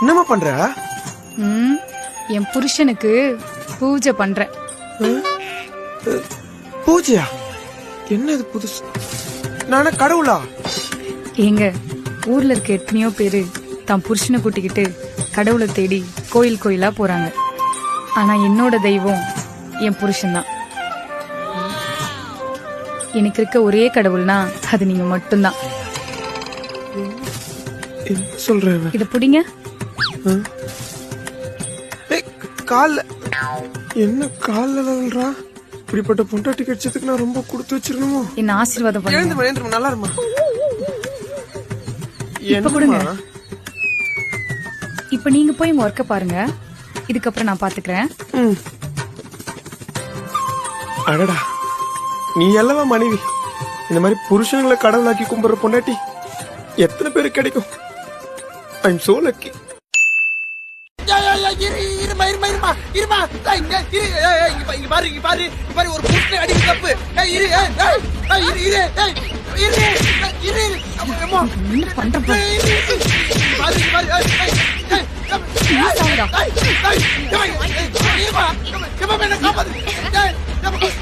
என்னம்மா பண்ற? என் புருஷனுக்கு பூஜை பண்றேன். பூஜையா? என்ன இது புதுசு? நானே கடவுளா? ஏங்க, ஊர்ல இருக்க எத்தனையோ பேரு தான் புருஷனை கூட்டிக்கிட்டு கடவுளை தேடி கோயில் கோயிலா போறாங்க. ஆனா என்னோட தெய்வம் என் புருஷன்தான். எனக்கு இருக்க ஒரே கடவுள்னா அது நீங்க மட்டும்தான். என்ன சொல்ற? இத புடிங்க. கால்ல என்ன கால்ல விழுறா? இப்படிப்பட்ட பொண்டாட்டி கிடைச்சதுக்கு நான் ரொம்ப கொடுத்து வச்சிருக்கணுமோ? என்ன ஆசீர்வாதம் பண்ணுங்க. எழுந்துமா நல்லா இருமா. இப்ப கொடுங்க. இப்ப நீங்க போய் உங்க ஒர்க்க பாருங்க. இதுக்கப்புறம் நான் பாத்துக்கிறேன். அடடா, நீ அல்லவா மனைவி. இந்த மாதிரி புருஷங்களை கடவுளாக்கி கும்பிடுற பொண்டாட்டி எத்தனை பேருக்கு கிடைக்கும்? I am so lucky. ஒரு புருஷனை அடிக்க தப்பு. என்ன பண்ற?